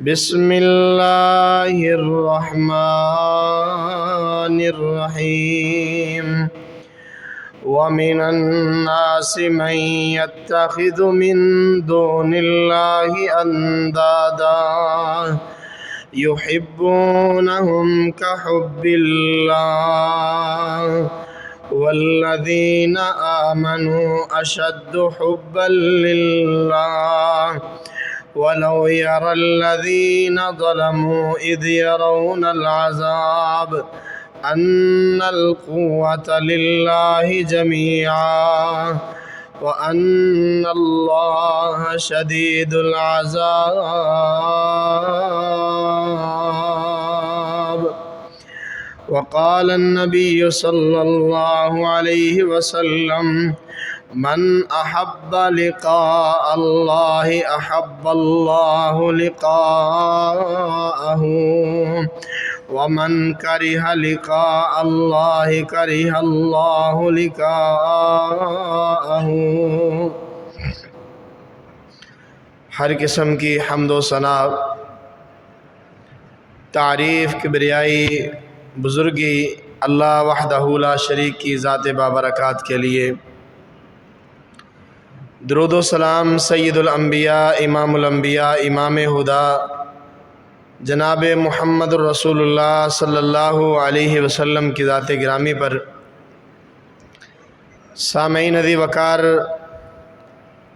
بسم اللہ الرحمن الرحیم ومن الناس من يتخذ من دون اللہ اندادا يحبونهم كحب اللہ والذین آمنوا اشد حبا للہ ولو يرى الذين ظلموا إذ يرون العذاب أن القوة لله جميعا وأن الله شديد العذاب. وقال النبي صلى الله عليه وسلم: من احب لقاء اللہ احب اللہ لقاءہ ومن کرہ لقاء اللہ کرہ اللہ لقاءہ. ہر قسم کی حمد و ثنا، تعریف، کبریائی، بزرگی اللہ وحدہ لا شریک کی ذات بابرکات کے لیے. درود و سلام سید الانبیاء، امام الانبیاء، امام ہدا جناب محمد الرسول اللہ صلی اللہ علیہ وسلم کی ذات گرامی پر. سامعین عزیز وقار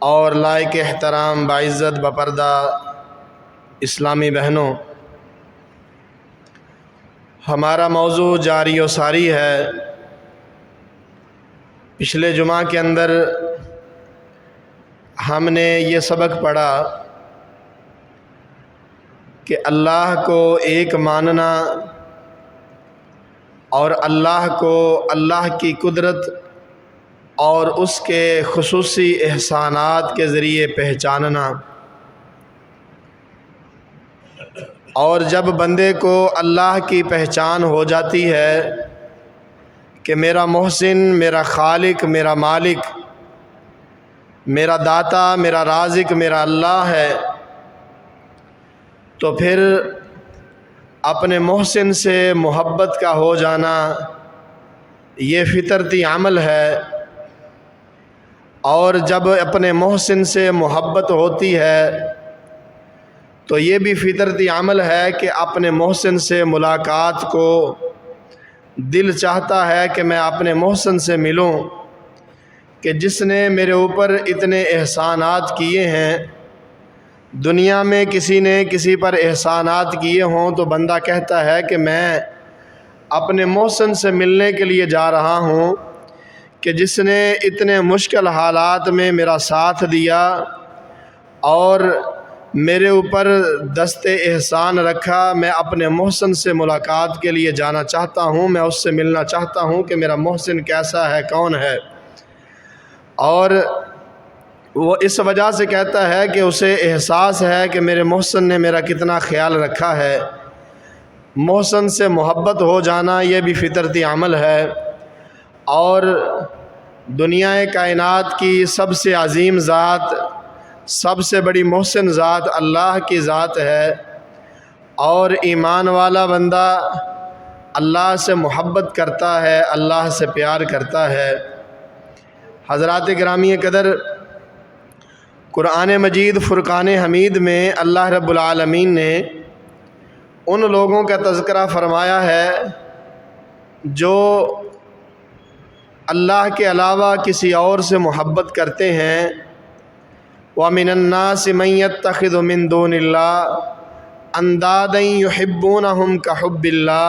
اور لائق احترام باعزت بپردہ اسلامی بہنوں، ہمارا موضوع جاری و ساری ہے. پچھلے جمعہ کے اندر ہم نے یہ سبق پڑھا کہ اللہ کو ایک ماننا اور اللہ کو اللہ کی قدرت اور اس کے خصوصی احسانات کے ذریعے پہچاننا، اور جب بندے کو اللہ کی پہچان ہو جاتی ہے کہ میرا محسن، میرا خالق، میرا مالک، میرا داتا، میرا رازق میرا اللہ ہے، تو پھر اپنے محسن سے محبت کا ہو جانا یہ فطرتی عمل ہے. اور جب اپنے محسن سے محبت ہوتی ہے تو یہ بھی فطرتی عمل ہے کہ اپنے محسن سے ملاقات کو دل چاہتا ہے کہ میں اپنے محسن سے ملوں، کہ جس نے میرے اوپر اتنے احسانات کیے ہیں. دنیا میں کسی نے کسی پر احسانات کیے ہوں تو بندہ کہتا ہے کہ میں اپنے محسن سے ملنے کے لیے جا رہا ہوں، کہ جس نے اتنے مشکل حالات میں میرا ساتھ دیا اور میرے اوپر دست احسان رکھا. میں اپنے محسن سے ملاقات کے لیے جانا چاہتا ہوں، میں اس سے ملنا چاہتا ہوں کہ میرا محسن کیسا ہے، کون ہے. اور وہ اس وجہ سے کہتا ہے کہ اسے احساس ہے کہ میرے محسن نے میرا کتنا خیال رکھا ہے. محسن سے محبت ہو جانا یہ بھی فطرتی عمل ہے. اور دنیا کائنات کی سب سے عظیم ذات، سب سے بڑی محسن ذات اللہ کی ذات ہے. اور ایمان والا بندہ اللہ سے محبت کرتا ہے، اللہ سے پیار کرتا ہے. حضرات گرامی قدر، قرآن مجید فرقان حمید میں اللہ رب العالمین نے ان لوگوں کا تذکرہ فرمایا ہے جو اللہ کے علاوہ کسی اور سے محبت کرتے ہیں. وَمِنَ النَّاسِ مَن يَتَّخِذُ مِن دُونِ اللَّهِ أَندَادًا يُحِبُّونَهُمْ كَحُبِّ اللَّهِ.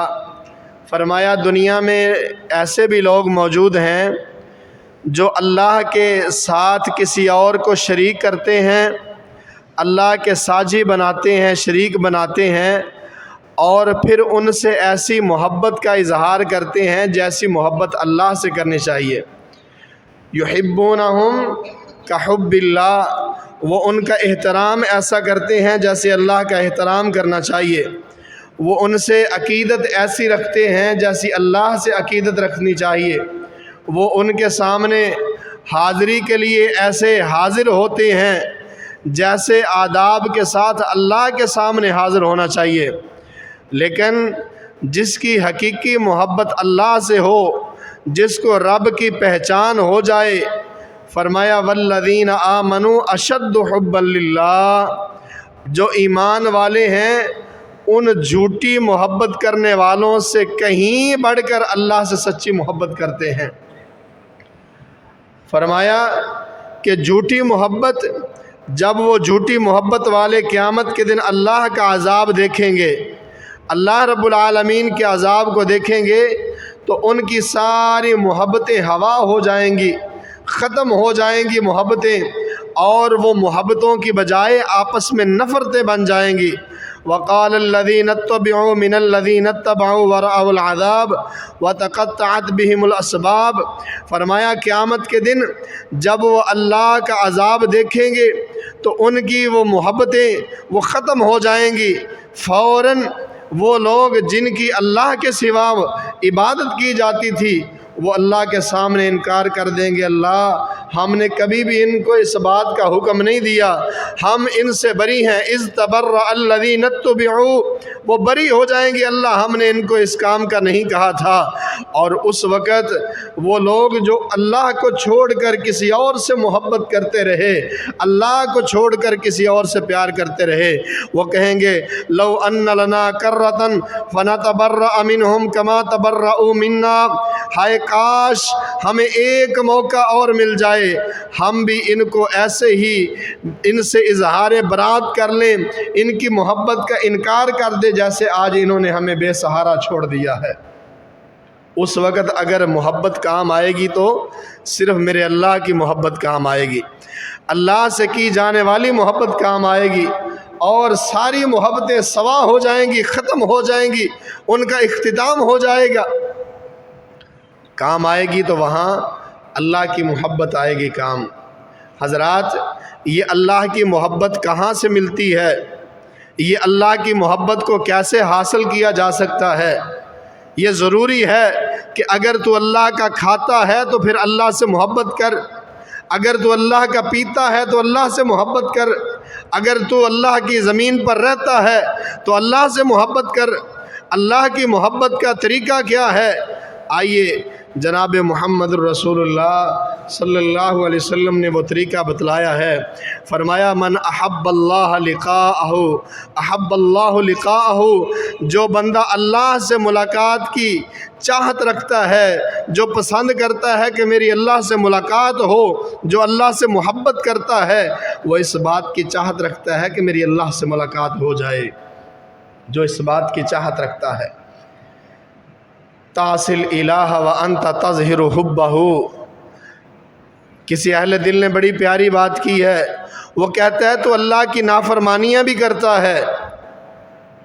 فرمایا دنیا میں ایسے بھی لوگ موجود ہیں جو اللہ کے ساتھ کسی اور کو شریک کرتے ہیں، اللہ کے ساجی بناتے ہیں، شریک بناتے ہیں، اور پھر ان سے ایسی محبت کا اظہار کرتے ہیں جیسی محبت اللہ سے کرنی چاہیے. یحبونہم کحب اللہ، وہ ان کا احترام ایسا کرتے ہیں جیسے اللہ کا احترام کرنا چاہیے. وہ ان سے عقیدت ایسی رکھتے ہیں جیسی اللہ سے عقیدت رکھنی چاہیے. وہ ان کے سامنے حاضری کے لیے ایسے حاضر ہوتے ہیں جیسے آداب کے ساتھ اللہ کے سامنے حاضر ہونا چاہیے، لیکن جس کی حقیقی محبت اللہ سے ہو، جس کو رب کی پہچان ہو جائے، فرمایا والذین آمنوا اشد حبا للہ، جو ایمان والے ہیں ان جھوٹی محبت کرنے والوں سے کہیں بڑھ کر اللہ سے سچی محبت کرتے ہیں۔ فرمایا کہ جھوٹی محبت، جب وہ جھوٹی محبت والے قیامت کے دن اللہ کا عذاب دیکھیں گے، اللہ رب العالمین کے عذاب کو دیکھیں گے، تو ان کی ساری محبتیں ہوا ہو جائیں گی، ختم ہو جائیں گی محبتیں، اور وہ محبتوں کی بجائے آپس میں نفرتیں بن جائیں گی۔ وقال الذين اتبعوا من الذين اتبعوا ورأوا العذاب وتقطعت بهم الاسباب، فرمایا قیامت کے دن جب وہ اللہ کا عذاب دیکھیں گے تو ان کی وہ محبتیں وہ ختم ہو جائیں گی، فوراً وہ لوگ جن کی اللہ کے سوا عبادت کی جاتی تھی وہ اللہ کے سامنے انکار کر دیں گے، اللہ ہم نے کبھی بھی ان کو اس بات کا حکم نہیں دیا، ہم ان سے بری ہیں۔ اذ تبرأ الذین اتبعوا، وہ بری ہو جائیں گے، اللہ ہم نے ان کو اس کام کا نہیں کہا تھا۔ اور اس وقت وہ لوگ جو اللہ کو چھوڑ کر کسی اور سے محبت کرتے رہے، اللہ کو چھوڑ کر کسی اور سے پیار کرتے رہے، وہ کہیں گے لو ان لنا کرۃ فنتبرأ منہم کما تبرؤوا منا، ہائے کاش ہمیں ایک موقع اور مل جائے، ہم بھی ان کو ایسے ہی ان سے اظہار برات کر لیں، ان کی محبت کا انکار کر دے جیسے آج انہوں نے ہمیں بے سہارا چھوڑ دیا ہے۔ اس وقت اگر محبت کام آئے گی تو صرف میرے اللہ کی محبت کام آئے گی، اللہ سے کی جانے والی محبت کام آئے گی، اور ساری محبتیں سوا ہو جائیں گی، ختم ہو جائیں گی، ان کا اختتام ہو جائے گا۔ کام آئے گی تو وہاں اللہ کی محبت آئے گی کام۔ حضرات، یہ اللہ کی محبت کہاں سے ملتی ہے؟ یہ اللہ کی محبت کو کیسے حاصل کیا جا سکتا ہے؟ یہ ضروری ہے کہ اگر تو اللہ کا کھاتا ہے تو پھر اللہ سے محبت کر، اگر تو اللہ کا پیتا ہے تو اللہ سے محبت کر، اگر تو اللہ کی زمین پر رہتا ہے تو اللہ سے محبت کر۔ اللہ کی محبت کا طریقہ کیا ہے؟ آئیے جناب محمد الرسول اللہ صلی اللہ علیہ وسلم نے وہ طریقہ بتلایا ہے۔ فرمایا من احب اللہ لقاءہ احب اللہ لقاءہ، جو بندہ اللہ سے ملاقات کی چاہت رکھتا ہے، جو پسند کرتا ہے کہ میری اللہ سے ملاقات ہو، جو اللہ سے محبت کرتا ہے، وہ اس بات کی چاہت رکھتا ہے کہ میری اللہ سے ملاقات ہو جائے، جو اس بات کی چاہت رکھتا ہے۔ تاصل الہ وانت تظہر حبہ، کسی اہل دل نے بڑی پیاری بات کی ہے، وہ کہتا ہے تو اللہ کی نافرمانیاں بھی کرتا ہے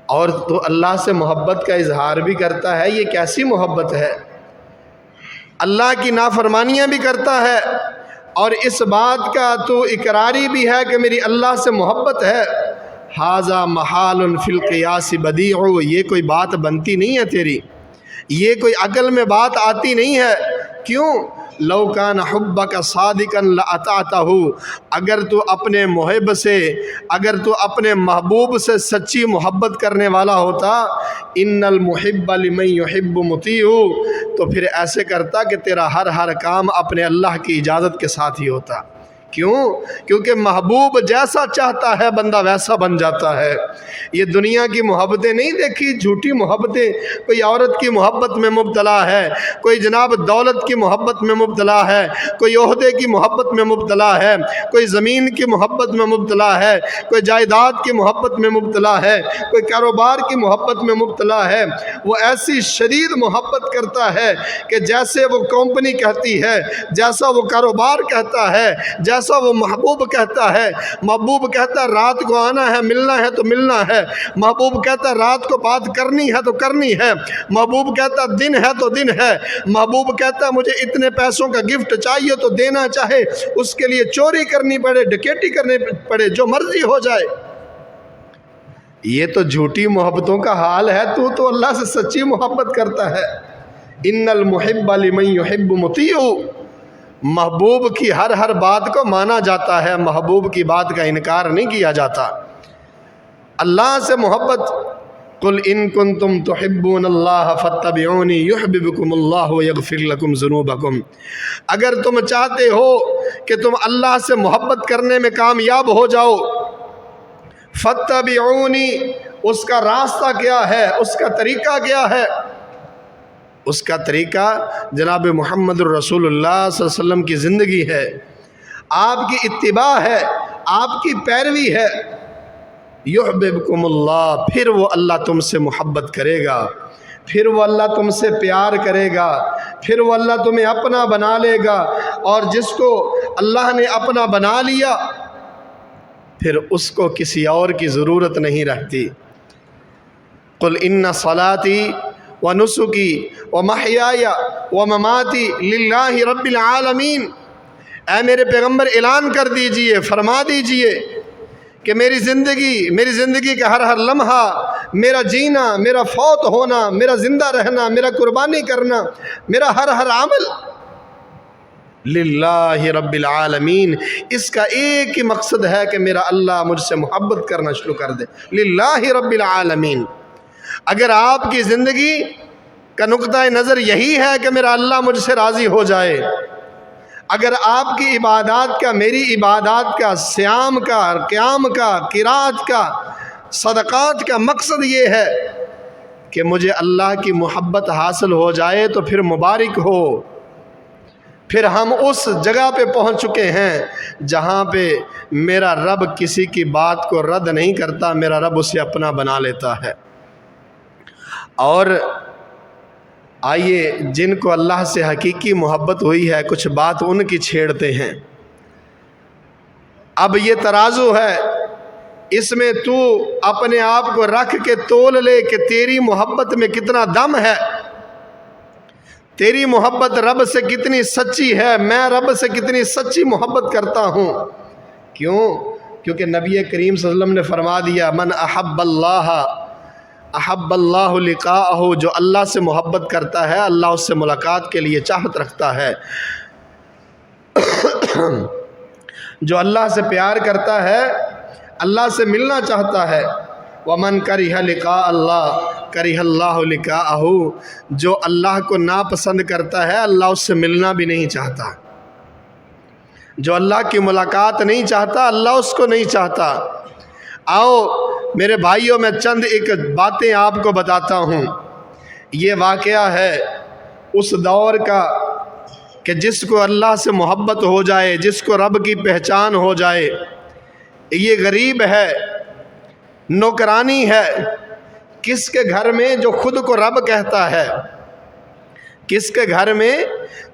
اور تو اللہ سے محبت کا اظہار بھی کرتا ہے، یہ کیسی محبت ہے؟ اللہ کی نافرمانیاں بھی کرتا ہے اور اس بات کا تو اقراری بھی ہے کہ میری اللہ سے محبت ہے۔ ھذا محال فی القیاس بدیع، یہ کوئی بات بنتی نہیں ہے تیری، یہ کوئی عقل میں بات آتی نہیں ہے۔ کیوں؟ لو کان حبک صادقا لاطعتہ، اگر تو اپنے محب سے، اگر تو اپنے محبوب سے سچی محبت کرنے والا ہوتا، ان المحب لمن یحب مطیع، تو پھر ایسے کرتا کہ تیرا ہر کام اپنے اللہ کی اجازت کے ساتھ ہی ہوتا۔ کیوں؟ کیونکہ محبوب جیسا چاہتا ہے بندہ ویسا بن جاتا ہے۔ یہ دنیا کی محبتیں نہیں دیکھی، جھوٹی محبتیں، کوئی عورت کی محبت میں مبتلا ہے، کوئی جناب دولت کی محبت میں مبتلا ہے، کوئی عہدے کی محبت میں مبتلا ہے، کوئی زمین کی محبت میں مبتلا ہے، کوئی جائیداد کی محبت میں مبتلا ہے، کوئی کاروبار کی محبت میں مبتلا ہے۔ وہ ایسی شدید محبت کرتا ہے کہ جیسے وہ کمپنی کہتی ہے، جیسا وہ کاروبار کہتا ہے، جیسا وہ محبوب کہتا ہے۔ محبوب کہتا ہے رات کو آنا ہے، ملنا ہے تو ملنا ہے۔ محبوب کہتا ہے رات کو بات کرنی ہے تو کرنی ہے۔ محبوب کہتا ہے دن ہے تو دن ہے۔ محبوب کہتا ہے مجھے اتنے پیسوں کا گفٹ چاہیے تو دینا، چاہے اس کے لیے چوری کرنی پڑے، ڈکیٹی کرنی پڑے، جو مرضی ہو جائے۔ یہ تو جھوٹی محبتوں کا حال ہے، تو اللہ سے سچی محبت کرتا ہے۔ ان المحب لمن یحب مطیع، محبوب کی ہر ہر بات کو مانا جاتا ہے، محبوب کی بات کا انکار نہیں کیا جاتا۔ اللہ سے محبت، قل ان کنتم تحبون اللہ فاتبعونی یحببکم اللہ ویغفر لکم ذنوبکم، اگر تم چاہتے ہو کہ تم اللہ سے محبت کرنے میں کامیاب ہو جاؤ، فاتبعونی، اس کا راستہ کیا ہے، اس کا طریقہ کیا ہے؟ اس کا طریقہ جناب محمد الرسول اللہ صلی اللہ علیہ وسلم کی زندگی ہے، آپ کی اتباع ہے، آپ کی پیروی ہے۔ یحببکم اللہ، پھر وہ اللہ تم سے محبت کرے گا، پھر وہ اللہ تم سے پیار کرے گا، پھر وہ اللہ تمہیں اپنا بنا لے گا، اور جس کو اللہ نے اپنا بنا لیا پھر اس کو کسی اور کی ضرورت نہیں رہتی۔ قل ان صلاتی ونسکی ومحیای ومماتی للہ رب العالمین، اے میرے پیغمبر اعلان کر دیجئے، فرما دیجئے کہ میری زندگی کا ہر ہر لمحہ، میرا جینا، میرا فوت ہونا، میرا زندہ رہنا، میرا قربانی کرنا، میرا ہر ہر عمل للہ رب العالمین، اس کا ایک ہی مقصد ہے کہ میرا اللہ مجھ سے محبت کرنا شروع کر دے، للہ رب العالمین۔ اگر آپ کی زندگی کا نقطہ نظر یہی ہے کہ میرا اللہ مجھ سے راضی ہو جائے، اگر آپ کی عبادات کا، میری عبادات کا، صیام کا، قیام کا، قرات کا، صدقات کا مقصد یہ ہے کہ مجھے اللہ کی محبت حاصل ہو جائے، تو پھر مبارک ہو، پھر ہم اس جگہ پہ پہنچ چکے ہیں جہاں پہ میرا رب کسی کی بات کو رد نہیں کرتا، میرا رب اسے اپنا بنا لیتا ہے۔ اور آئیے جن کو اللہ سے حقیقی محبت ہوئی ہے، کچھ بات ان کی چھیڑتے ہیں۔ اب یہ ترازو ہے، اس میں تو اپنے آپ کو رکھ کے تول لے کہ تیری محبت میں کتنا دم ہے، تیری محبت رب سے کتنی سچی ہے، میں رب سے کتنی سچی محبت کرتا ہوں۔ کیوں؟ کیونکہ نبی کریم صلی اللہ علیہ وسلم نے فرما دیا، من احب اللہ احب اللہ لقاءہ، جو اللہ سے محبت کرتا ہے اللہ اس سے ملاقات کے لیے چاہت رکھتا ہے، جو اللہ سے پیار کرتا ہے اللہ سے ملنا چاہتا ہے۔ ومن کرہ لقاء اللہ کرہ اللہ لقاءہ، جو اللہ کو ناپسند کرتا ہے اللہ اس سے ملنا بھی نہیں چاہتا، جو اللہ کی ملاقات نہیں چاہتا اللہ اس کو نہیں چاہتا۔ آؤ میرے بھائیوں، میں چند ایک باتیں آپ کو بتاتا ہوں۔ یہ واقعہ ہے اس دور کا کہ جس کو اللہ سے محبت ہو جائے، جس کو رب کی پہچان ہو جائے، یہ غریب ہے، نوکرانی ہے۔ کس کے گھر میں جو خود کو رب کہتا ہے، کس کے گھر میں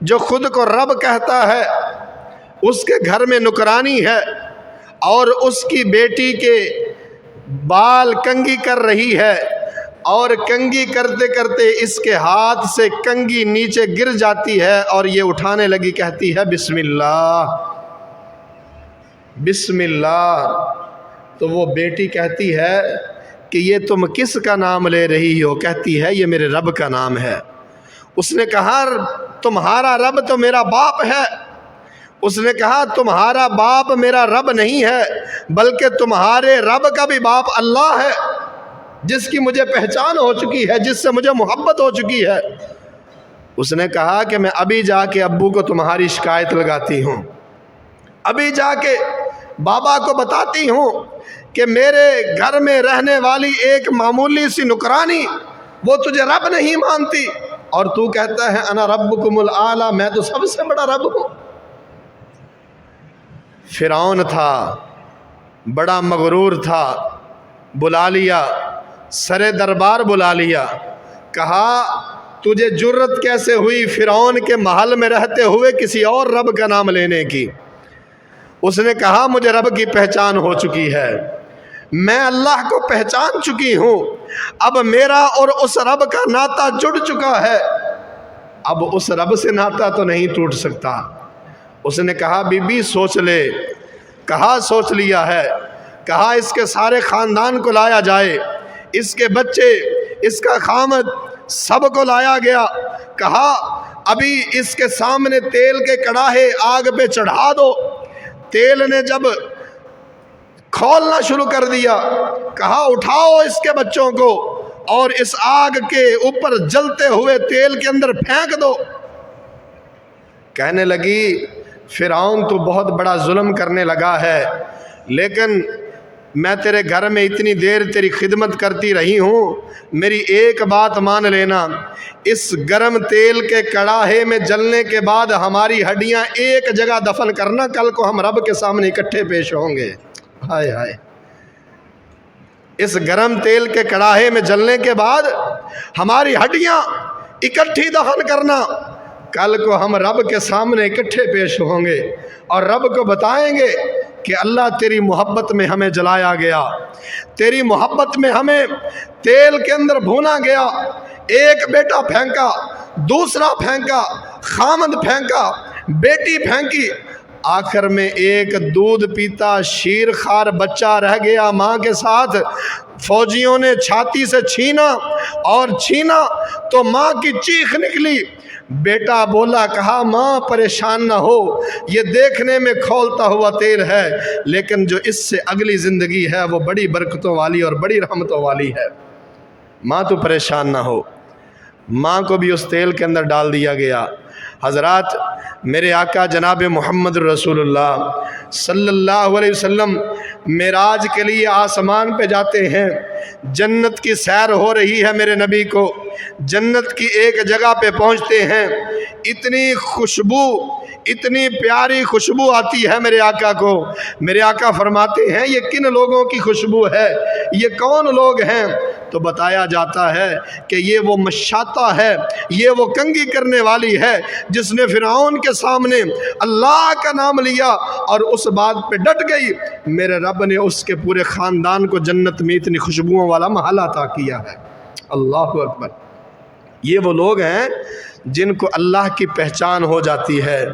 جو خود کو رب کہتا ہے، اس کے گھر میں نوکرانی ہے، اور اس کی بیٹی کے بال کنگھی کر رہی ہے، اور کنگھی کرتے کرتے اس کے ہاتھ سے کنگھی نیچے گر جاتی ہے، اور یہ اٹھانے لگی، کہتی ہے بسم اللہ بسم اللہ۔ تو وہ بیٹی کہتی ہے کہ یہ تم کس کا نام لے رہی ہو؟ کہتی ہے یہ میرے رب کا نام ہے۔ اس نے کہا تمہارا رب تو میرا باپ ہے۔ اس نے کہا تمہارا باپ میرا رب نہیں ہے، بلکہ تمہارے رب کا بھی باپ اللہ ہے، جس کی مجھے پہچان ہو چکی ہے، جس سے مجھے محبت ہو چکی ہے۔ اس نے کہا کہ میں ابھی جا کے ابو کو تمہاری شکایت لگاتی ہوں، ابھی جا کے بابا کو بتاتی ہوں کہ میرے گھر میں رہنے والی ایک معمولی سی نوکرانی وہ تجھے رب نہیں مانتی، اور تو کہتا ہے انا ربکم الاعلی، میں تو سب سے بڑا رب ہوں۔ فرعون تھا، بڑا مغرور تھا، بلا لیا، سر دربار بلا لیا، کہا تجھے جرت کیسے ہوئی فرعون کے محل میں رہتے ہوئے کسی اور رب کا نام لینے کی؟ اس نے کہا مجھے رب کی پہچان ہو چکی ہے، میں اللہ کو پہچان چکی ہوں، اب میرا اور اس رب کا ناطہ جڑ چکا ہے، اب اس رب سے ناطہ تو نہیں ٹوٹ سکتا۔ اس نے کہا بی بی سوچ لے، کہا سوچ لیا ہے، کہا اس کے سارے خاندان کو لایا جائے، اس کے بچے، اس کا خامد، سب کو لایا گیا، کہا ابھی اس کے سامنے تیل کے کڑاہے آگ پہ چڑھا دو۔ تیل نے جب کھولنا شروع کر دیا، کہا اٹھاؤ اس کے بچوں کو اور اس آگ کے اوپر جلتے ہوئے تیل کے اندر پھینک دو۔ کہنے لگی فرعون تو بہت بڑا ظلم کرنے لگا ہے، لیکن میں تیرے گھر میں اتنی دیر تیری خدمت کرتی رہی ہوں، میری ایک بات مان لینا، اس گرم تیل کے کڑاہے میں جلنے کے بعد ہماری ہڈیاں ایک جگہ دفن کرنا، کل کو ہم رب کے سامنے اکٹھے پیش ہوں گے۔ ہائے ہائے، اس گرم تیل کے کڑاہے میں جلنے کے بعد ہماری ہڈیاں اکٹھی دفن کرنا، کل کو ہم رب کے سامنے اکٹھے پیش ہوں گے اور رب کو بتائیں گے کہ اللہ تیری محبت میں ہمیں جلایا گیا، تیری محبت میں ہمیں تیل کے اندر بھونا گیا، ایک بیٹا پھینکا، دوسرا پھینکا، خامد پھینکا، بیٹی پھینکی، آخر میں ایک دودھ پیتا شیر خوار بچہ رہ گیا ماں کے ساتھ۔ فوجیوں نے چھاتی سے چھینا اور چھینا تو ماں کی چیخ نکلی، بیٹا بولا، کہا ماں پریشان نہ ہو، یہ دیکھنے میں کھولتا ہوا تیل ہے، لیکن جو اس سے اگلی زندگی ہے وہ بڑی برکتوں والی اور بڑی رحمتوں والی ہے، ماں تو پریشان نہ ہو۔ ماں کو بھی اس تیل کے اندر ڈال دیا گیا۔ حضرات، میرے آقا جناب محمد رسول اللہ صلی اللہ علیہ وسلم معراج کے لیے آسمان پہ جاتے ہیں، جنت کی سیر ہو رہی ہے، میرے نبی کو جنت کی ایک جگہ پہ پہنچتے ہیں، اتنی خوشبو، اتنی پیاری خوشبو آتی ہے میرے آقا کو۔ میرے آقا فرماتے ہیں یہ کن لوگوں کی خوشبو ہے، یہ کون لوگ ہیں؟ تو بتایا جاتا ہے کہ یہ وہ مشاطہ ہے، یہ وہ کنگھی کرنے والی ہے جس نے فرعون کے سامنے اللہ کا نام لیا اور اس بات پہ ڈٹ گئی، میرے رب نے اس کے پورے خاندان کو جنت میں اتنی خوشبوؤں والا محل عطا کیا ہے۔ اللہ اکبر۔ یہ وہ لوگ ہیں جن کو اللہ کی پہچان ہو جاتی ہے،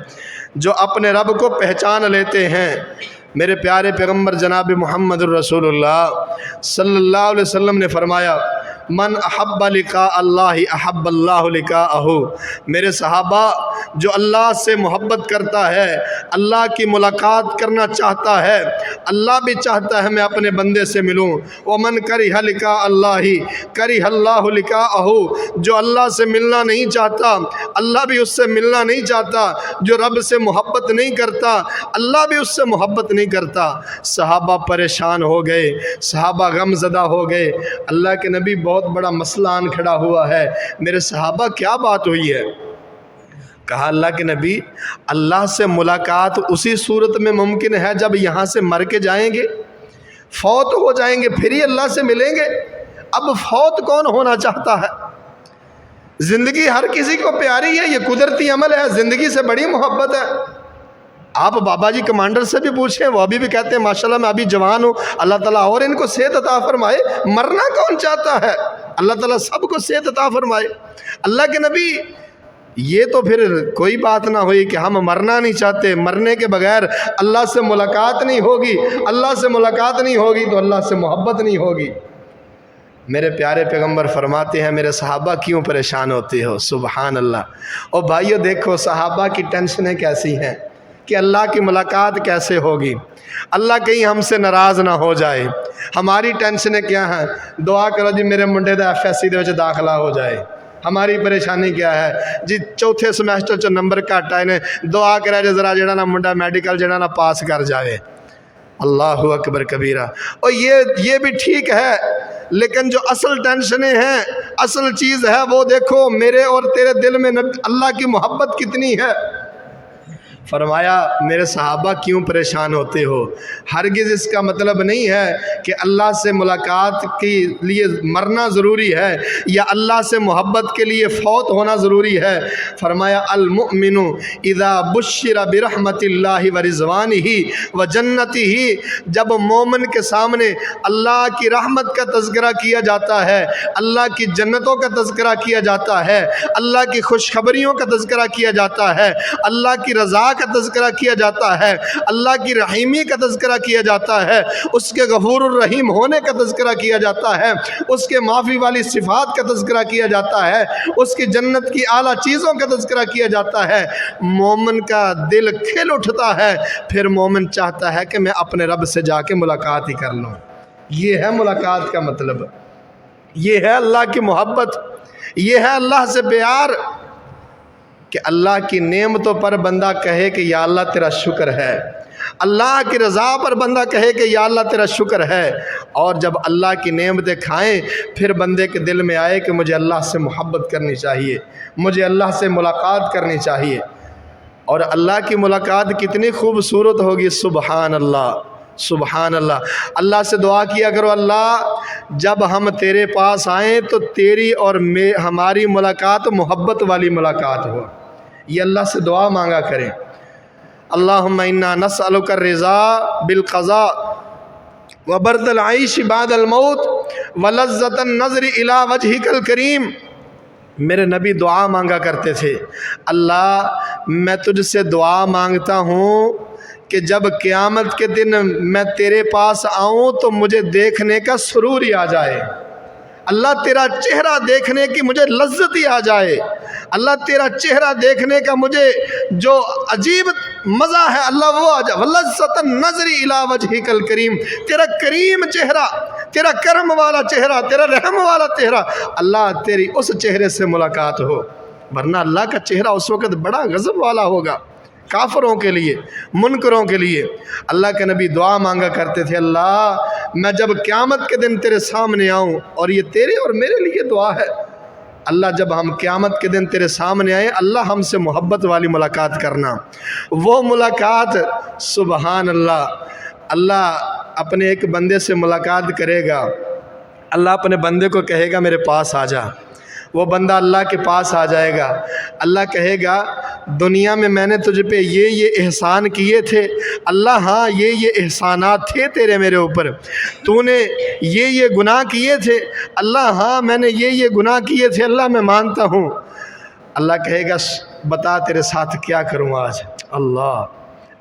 جو اپنے رب کو پہچان لیتے ہیں۔ میرے پیارے پیغمبر جناب محمد الرسول اللہ صلی اللہ علیہ وسلم نے فرمایا، من احب لقاء اللہ احب اللہ لقاءہ۔ میرے صحابہ، جو اللہ سے محبت کرتا ہے، اللہ کی ملاقات کرنا چاہتا ہے، اللہ بھی چاہتا ہے میں اپنے بندے سے ملوں۔ ومن کرہ لقاء اللہ کرہ اللہ لقاءہ۔ جو اللہ سے ملنا نہیں چاہتا، اللہ بھی اس سے ملنا نہیں چاہتا۔ جو رب سے محبت نہیں کرتا، اللہ بھی اس سے محبت نہیں کرتا۔ صحابہ پریشان ہو گئے، صحابہ غم زدہ ہو گئے۔ اللہ کے نبی بہت بڑا مسئلہ آن کھڑا ہوا ہے، میرے صحابہ کیا بات ہوئی ہے؟ کہا اللہ کے نبی، اللہ سے ملاقات اسی صورت میں ممکن ہے جب یہاں سے مر کے جائیں گے، فوت ہو جائیں گے، پھر ہی اللہ سے ملیں گے۔ اب فوت کون ہونا چاہتا ہے؟ زندگی ہر کسی کو پیاری ہے، یہ قدرتی عمل ہے، زندگی سے بڑی محبت ہے۔ آپ بابا جی کمانڈر سے بھی پوچھیں، وہ ابھی بھی کہتے ہیں ماشاءاللہ میں ابھی جوان ہوں، اللہ تعالیٰ اور ان کو صحت عطا فرمائے۔ مرنا کون چاہتا ہے؟ اللہ تعالیٰ سب کو صحت عطا فرمائے۔ اللہ کے نبی، یہ تو پھر کوئی بات نہ ہوئی کہ ہم مرنا نہیں چاہتے، مرنے کے بغیر اللہ سے ملاقات نہیں ہوگی، اللہ سے ملاقات نہیں ہوگی تو اللہ سے محبت نہیں ہوگی۔ میرے پیارے پیغمبر فرماتے ہیں، میرے صحابہ کیوں پریشان ہوتے ہو؟ سبحان اللہ۔ اور بھائیو دیکھو صحابہ کی ٹینشنیں کیسی ہیں کہ اللہ کی ملاقات کیسے ہوگی، اللہ کہیں ہم سے ناراض نہ ہو جائے۔ ہماری ٹینشنیں کیا ہیں؟ دعا کرو جی میرے منڈے دا FSC دے وچ داخلہ ہو جائے۔ ہماری پریشانی کیا ہے جی؟ چوتھے سمیسٹر چ نمبر گھٹ آئے نے، دعا کرے جی ذرا جڑا نا منڈا میڈیکل جڑا نا پاس کر جائے۔ اللہ اکبر کبیرہ۔ اور یہ بھی ٹھیک ہے، لیکن جو اصل ٹینشنیں ہیں، اصل چیز ہے وہ دیکھو میرے اور تیرے دل میں اللہ کی محبت کتنی ہے۔ فرمایا میرے صحابہ کیوں پریشان ہوتے ہو؟ ہرگز اس کا مطلب نہیں ہے کہ اللہ سے ملاقات کے لیے مرنا ضروری ہے یا اللہ سے محبت کے لیے فوت ہونا ضروری ہے۔ فرمایا المؤمن اذا بشر برحمت اللہ ورضوانہ وجنتہ، جب مومن کے سامنے اللہ کی رحمت کا تذکرہ کیا جاتا ہے، اللہ کی جنتوں کا تذکرہ کیا جاتا ہے، اللہ کی خوشخبریوں کا تذکرہ کیا جاتا ہے، اللہ کی رضا کا تذکرہ کیا جاتا ہے، اللہ کی رحیمی کا تذکرہ کیا جاتا ہے، اس کے غفور الرحیم ہونے کا تذکرہ کیا جاتا ہے، اس کے معافی والی صفات کا تذکرہ کیا جاتا ہے، اس کی جنت کی اعلیٰ چیزوں کا تذکرہ کیا جاتا ہے، مومن کا دل کھل اٹھتا ہے، پھر مومن چاہتا ہے کہ میں اپنے رب سے جا کے ملاقات ہی کر لوں۔ یہ ہے ملاقات کا مطلب، یہ ہے اللہ کی محبت، یہ ہے اللہ سے پیار، کہ اللہ کی نعمتوں پر بندہ کہے کہ یا اللہ تیرا شکر ہے، اللہ کی رضا پر بندہ کہے کہ یا اللہ تیرا شکر ہے، اور جب اللہ کی نعمتیں کھائیں پھر بندے کے دل میں آئے کہ مجھے اللہ سے محبت کرنی چاہیے، مجھے اللہ سے ملاقات کرنی چاہیے۔ اور اللہ کی ملاقات کتنی خوبصورت ہوگی، سبحان اللہ سبحان اللہ۔ اللہ سے دعا کیا کرو، اللہ جب ہم تیرے پاس آئیں تو تیری اور ہماری ملاقات محبت والی ملاقات ہو، یہ اللہ سے دعا مانگا کریں۔ اللہم انا نسألک الرضا بالقضاء وبرد العیش بعد الموت ولذت النظر الی وجہک الکریم۔ میرے نبی دعا مانگا کرتے تھے، اللہ میں تجھ سے دعا مانگتا ہوں کہ جب قیامت کے دن میں تیرے پاس آؤں تو مجھے دیکھنے کا سرور ہی آ جائے، اللہ تیرا چہرہ دیکھنے کی مجھے لذت ہی آ جائے، اللہ تیرا چہرہ دیکھنے کا مجھے جو عجیب مزہ ہے اللہ وہ آ جائے۔ وَلَذَّةَ النَّظْرِ إِلَىٰ وَجْهِكَ الْكَرِيمِ، تیرا کریم چہرہ، تیرا کرم والا چہرہ، تیرا رحم والا چہرہ، اللہ تیری اس چہرے سے ملاقات ہو، ورنہ اللہ کا چہرہ اس وقت بڑا غضب والا ہوگا کافروں کے لیے، منکروں کے لیے۔ اللہ کے نبی دعا مانگا کرتے تھے، اللہ میں جب قیامت کے دن تیرے سامنے آؤں، اور یہ تیرے اور میرے لیے دعا ہے، اللہ جب ہم قیامت کے دن تیرے سامنے آئے اللہ ہم سے محبت والی ملاقات کرنا۔ وہ ملاقات سبحان اللہ، اللہ اپنے ایک بندے سے ملاقات کرے گا، اللہ اپنے بندے کو کہے گا میرے پاس آ جا، وہ بندہ اللہ کے پاس آ جائے گا، اللہ کہے گا دنیا میں نے تجھ پہ یہ احسان کیے تھے، اللہ ہاں یہ احسانات تھے تیرے میرے اوپر، تو نے یہ گناہ کیے تھے، اللہ ہاں میں نے یہ گناہ کیے تھے، اللہ میں مانتا ہوں۔ اللہ کہے گا بتا تیرے ساتھ کیا کروں آج، اللہ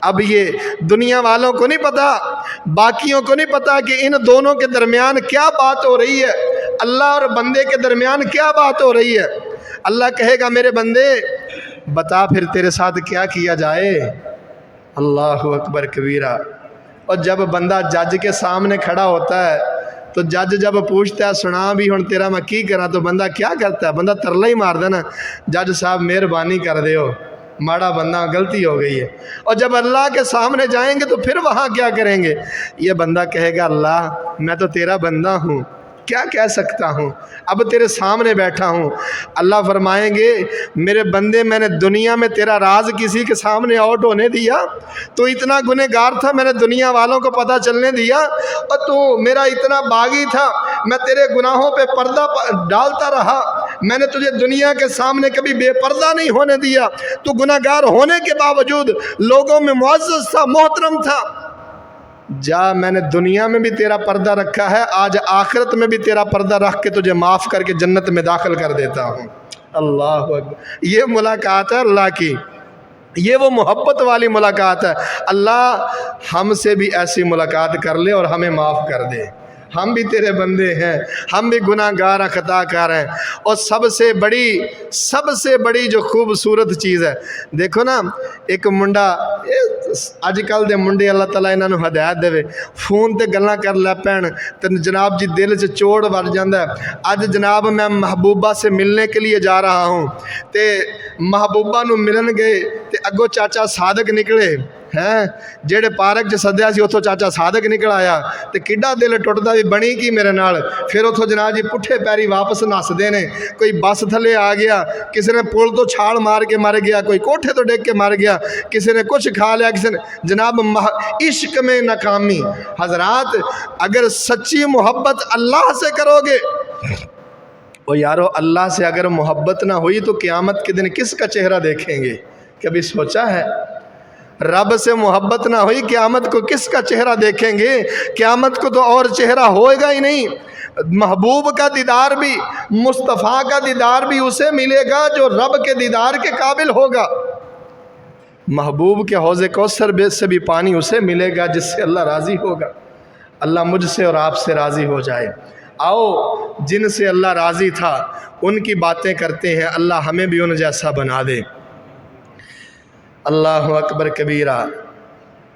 اب یہ دنیا والوں کو نہیں پتا، باقیوں کو نہیں پتا کہ ان دونوں کے درمیان کیا بات ہو رہی ہے، اللہ اور بندے کے درمیان کیا بات ہو رہی ہے۔ اللہ کہے گا میرے بندے بتا پھر تیرے ساتھ کیا کیا جائے، اللہ اکبر کبیرہ۔ اور جب بندہ جج کے سامنے کھڑا ہوتا ہے تو جج جب پوچھتا ہے سنا بھی ہن تیرا میں کی کرا، تو بندہ کیا کرتا ہے، بندہ ترلا ہی مار دینا، جج صاحب مہربانی کر دیو، ماڑا بندہ غلطی ہو گئی ہے۔ اور جب اللہ کے سامنے جائیں گے تو پھر وہاں کیا کریں گے، یہ بندہ کہے گا اللہ میں تو تیرا بندہ ہوں، کیا کہہ سکتا ہوں، اب تیرے سامنے بیٹھا ہوں۔ اللہ فرمائیں گے میرے بندے میں نے دنیا میں تیرا راز کسی کے سامنے آؤٹ ہونے دیا، تو اتنا گنہگار تھا میں نے دنیا والوں کو پتہ چلنے دیا، اور تو میرا اتنا باغی تھا میں تیرے گناہوں پہ پردہ ڈالتا رہا، میں نے تجھے دنیا کے سامنے کبھی بے پردہ نہیں ہونے دیا، تو گنہگار ہونے کے باوجود لوگوں میں معزز تھا، محترم تھا، جا میں نے دنیا میں بھی تیرا پردہ رکھا ہے، آج آخرت میں بھی تیرا پردہ رکھ کے تجھے معاف کر کے جنت میں داخل کر دیتا ہوں۔ اللہ اکبر، یہ ملاقات ہے اللہ کی، یہ وہ محبت والی ملاقات ہے۔ اللہ ہم سے بھی ایسی ملاقات کر لے اور ہمیں معاف کر دے، ہم بھی تیرے بندے ہیں، ہم بھی گناہ گار خطا کار ہیں۔ اور سب سے بڑی جو خوبصورت چیز ہے، دیکھو نا ایک منڈا اج کل دے منڈے اللہ تعالیٰ انہوں نے ہدایت دے فون تے گلاں کر لے پین تے جناب جی دل چ چوڑ بڑھ جاندہ ہے۔ اج جناب میں محبوبہ سے ملنے کے لیے جا رہا ہوں تے محبوبہ نو ملن گئے تے اگو چاچا صادق نکلے ہیں، جیڑے پارک چ سدیا سی اتھوں چاچا صادق نکل آیا تے کڈا دل ٹوٹدا بھی بنی کی میرے نال۔ پھر اتھوں جناب جی پٹھے پیری واپس نسدے نے، کوئی بس تھلے آ گیا، کسی نے پل تو چھال مار کے مر گیا، کوئی کوٹھے تو ڈگ کے مر گیا، کسی نے کچھ کھا لیا، کسی نے جناب عشق میں ناکامی۔ حضرات اگر سچی محبت اللہ سے کرو گے، او یارو اللہ سے اگر محبت نہ ہوئی تو قیامت کے دن کس کا چہرہ دیکھیں گے، کبھی سوچا ہے؟ رب سے محبت نہ ہوئی قیامت کو کس کا چہرہ دیکھیں گے؟ قیامت کو تو اور چہرہ ہوئے گا ہی نہیں۔ محبوب کا دیدار بھی، مصطفیٰ کا دیدار بھی اسے ملے گا جو رب کے دیدار کے قابل ہوگا۔ محبوب کے حوض کوثر سے بھی پانی اسے ملے گا جس سے اللہ راضی ہوگا۔ اللہ مجھ سے اور آپ سے راضی ہو جائے۔ آؤ جن سے اللہ راضی تھا ان کی باتیں کرتے ہیں، اللہ ہمیں بھی ان جیسا بنا دے۔ اللہ اکبر کبیرہ۔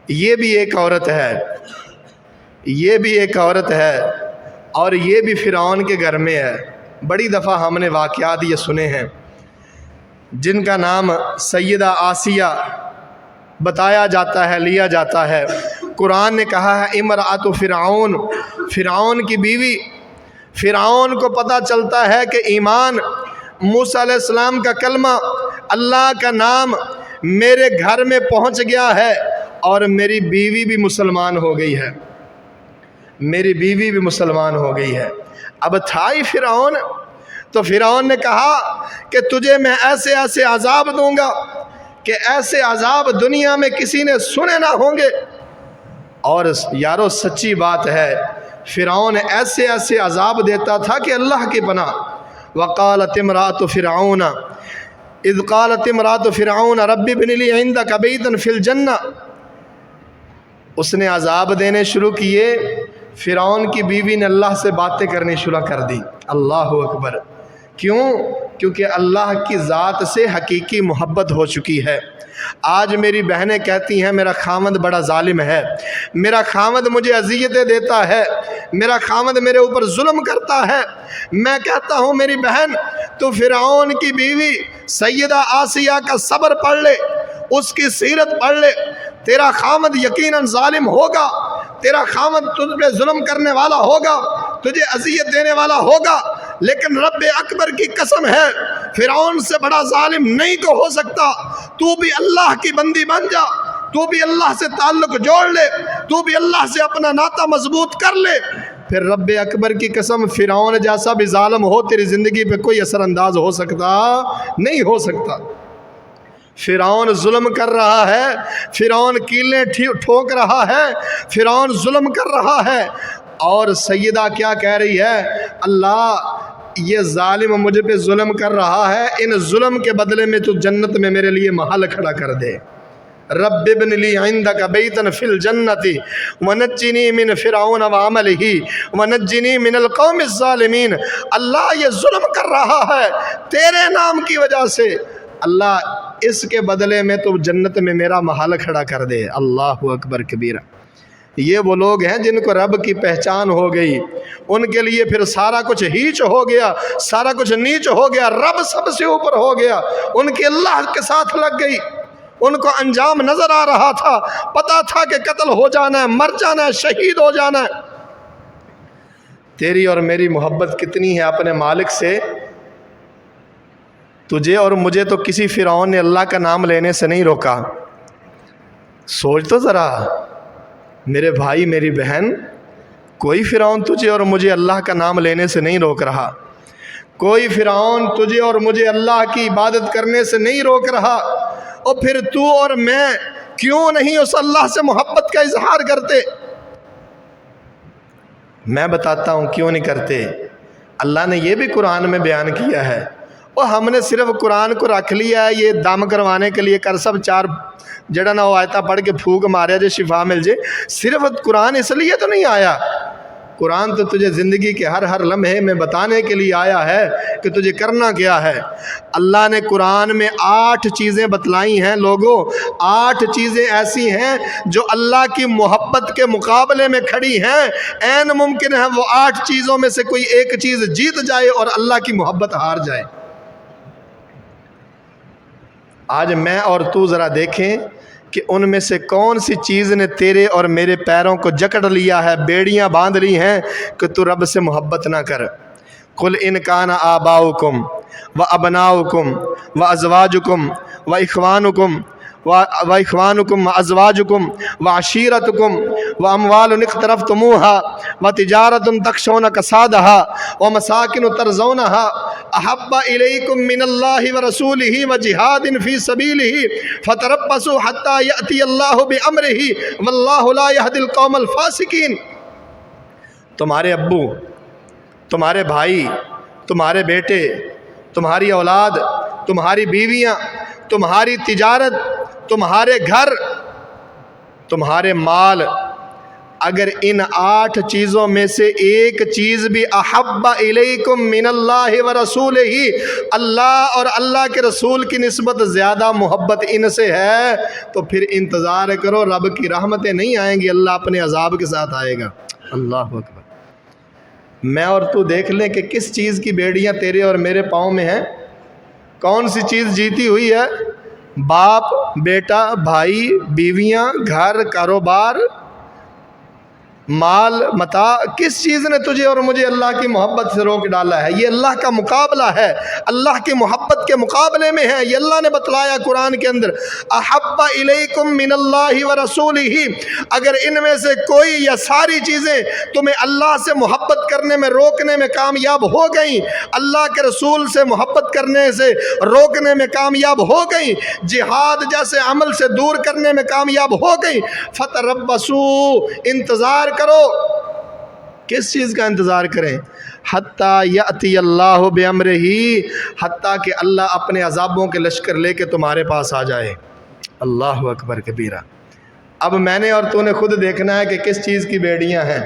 یہ بھی ایک عورت ہے، یہ بھی ایک عورت ہے، اور یہ بھی فرعون کے گھر میں ہے۔ بڑی دفعہ ہم نے واقعات یہ سنے ہیں، جن کا نام سیدہ آسیہ بتایا جاتا ہے، لیا جاتا ہے۔ قرآن نے کہا ہے امرأۃ فرعون، فرعون کی بیوی۔ فرعون کو پتہ چلتا ہے کہ ایمان، موسیٰ علیہ السلام کا کلمہ، اللہ کا نام میرے گھر میں پہنچ گیا ہے، اور میری بیوی بھی مسلمان ہو گئی ہے، میری بیوی بھی مسلمان ہو گئی ہے۔ اب تھا ہی فرعون، تو فرعون نے کہا کہ تجھے میں ایسے ایسے عذاب دوں گا کہ ایسے عذاب دنیا میں کسی نے سنے نہ ہوں گے۔ اور یارو سچی بات ہے، فرعون ایسے ایسے عذاب دیتا تھا کہ اللہ کی پناہ۔ وقالت امرأۃ فرعون اذ قالت امرأۃ فرعون رب ابن لی عندک بیتا فی الجنہ۔ اس نے عذاب دینے شروع کیے، فرعون کی بیوی نے اللہ سے باتیں کرنی شروع کر دی۔ اللہ اکبر۔ کیوں؟ کیونکہ اللہ کی ذات سے حقیقی محبت ہو چکی ہے۔ آج میری بہنیں کہتی ہیں میرا خامد بڑا ظالم ہے، میرا خامد مجھے اذیتیں دیتا ہے، میرا خامد میرے اوپر ظلم کرتا ہے۔ میں کہتا ہوں میری بہن، تو فرعون کی بیوی سیدہ آسیہ کا صبر پڑھ لے، اس کی سیرت پڑھ لے، تیرا خامد یقیناً ظالم ہوگا، تیرا خامد تجھ پہ ظلم کرنے والا ہوگا، تجھے اذیت دینے والا ہوگا، لیکن رب اکبر کی قسم ہے فرعون سے بڑا ظالم نہیں کو ہو سکتا۔ تو بھی اللہ کی بندی بن جا، تو بھی اللہ سے تعلق جوڑ لے، تو بھی اللہ سے اپنا ناطہ مضبوط کر لے، پھر رب اکبر کی قسم فرعون جیسا بھی ظالم ہو تیری زندگی پہ کوئی اثر انداز ہو سکتا نہیں ہو سکتا۔ فرعون ظلم کر رہا ہے، فرعون کیلیں ٹھوک رہا ہے، فرعون ظلم کر رہا ہے، اور سیدہ کیا کہہ رہی ہے؟ اللہ یہ ظالم مجھ پہ ظلم کر رہا ہے، ان ظلم کے بدلے میں تو جنت میں میرے لیے محل کھڑا کر دے۔ رب ابن لی عندک بیتا فی الجنت ونجنی من فرعون وعملہ ونجنی من القوم الظالمین۔ اللہ یہ ظلم کر رہا ہے تیرے نام کی وجہ سے، اللہ اس کے بدلے میں تو جنت میں میرا محل کھڑا کر دے۔ اللہ اکبر کبیرہ۔ یہ وہ لوگ ہیں جن کو رب کی پہچان ہو گئی، ان کے لیے پھر سارا کچھ ہیچ ہو گیا، سارا کچھ نیچ ہو گیا، رب سب سے اوپر ہو گیا، ان کی اللہ کے ساتھ لگ گئی۔ ان کو انجام نظر آ رہا تھا، پتا تھا کہ قتل ہو جانا ہے، مر جانا ہے، شہید ہو جانا ہے۔ تیری اور میری محبت کتنی ہے اپنے مالک سے؟ تجھے اور مجھے تو کسی فرعون نے اللہ کا نام لینے سے نہیں روکا۔ سوچ تو ذرا میرے بھائی میری بہن، کوئی فرعون تجھے اور مجھے اللہ کا نام لینے سے نہیں روک رہا، کوئی فرعون تجھے اور مجھے اللہ کی عبادت کرنے سے نہیں روک رہا۔ اور پھر تو اور میں کیوں نہیں اس اللہ سے محبت کا اظہار کرتے؟ میں بتاتا ہوں کیوں نہیں کرتے۔ اللہ نے یہ بھی قرآن میں بیان کیا ہے، اور ہم نے صرف قرآن کو رکھ لیا ہے یہ دم کروانے کے لیے، کر سب چار جڑا نہ وہ آیتہ پڑھ کے پھونک مارے جے شفا مل جے۔ صرف قرآن اس لیے تو نہیں آیا، قرآن تو تجھے زندگی کے ہر لمحے میں بتانے کے لیے آیا ہے کہ تجھے کرنا کیا ہے۔ اللہ نے قرآن میں 8 چیزیں بتلائی ہیں لوگوں، 8 چیزیں ایسی ہیں جو اللہ کی محبت کے مقابلے میں کھڑی ہیں۔ عین ممکن ہے وہ 8 چیزوں میں سے کوئی ایک چیز جیت جائے اور اللہ کی محبت ہار جائے۔ آج میں اور تو ذرا دیکھیں کہ ان میں سے کون سی چیز نے تیرے اور میرے پیروں کو جکڑ لیا ہے، بیڑیاں باندھ لی ہیں کہ تو رب سے محبت نہ کر۔ قل ان کان آباؤکم و ابناؤکم و ازواجکم و اخوانکم و ازواجکم و عشیرتکم و اموال اقترفتموها و تجارت تخشون کسادها و مساکن ترضونها احب الیکم من اللہ و رسولہ و جہاد فی سبیلہ فتربصوا حتی یأتی اللہ بامرہ واللہ لا یہدی القوم الفاسقین۔ تمہارے ابو، تمہارے بھائی، تمہارے بیٹے، تمہاری اولاد، تمہاری بیویاں، تمہاری تجارت، تمہارے گھر، تمہارے مال، اگر ان 8 چیزوں میں سے ایک چیز بھی احب الیکم من اللہ و رسولہ، اللہ اور اللہ کے رسول کی نسبت زیادہ محبت ان سے ہے، تو پھر انتظار کرو، رب کی رحمتیں نہیں آئیں گی، اللہ اپنے عذاب کے ساتھ آئے گا۔ اللہ اکبر۔ میں اور تو دیکھ لیں کہ کس چیز کی بیڑیاں تیرے اور میرے پاؤں میں ہیں، کون سی چیز جیتی ہوئی ہے؟ باپ، بیٹا، بھائی، بیویاں، گھر، کاروبار، مال، متاع، کس چیز نے تجھے اور مجھے اللہ کی محبت سے روک ڈالا ہے؟ یہ اللہ کا مقابلہ ہے، اللہ کی محبت کے مقابلے میں ہے۔ یہ اللہ نے بتلایا قرآن کے اندر، احب الیکم من اللہ و رسولہ، اگر ان میں سے کوئی یا ساری چیزیں تمہیں اللہ سے محبت کرنے میں روکنے میں کامیاب ہو گئیں، اللہ کے رسول سے محبت کرنے سے روکنے میں کامیاب ہو گئیں، جہاد جیسے عمل سے دور کرنے میں کامیاب ہو گئیں، فتربصوا، انتظار کرو۔ کس چیز کا انتظار کریں؟ حتیٰ یأتی اللہ بامرہ، حتیٰ کہ اللہ اپنے عذابوں کے لشکر لے کے تمہارے پاس آ جائے۔ اللہ اکبر کبیرہ۔ اب میں نے اور تو نے خود دیکھنا ہے کہ کس چیز کی بیڑیاں ہیں،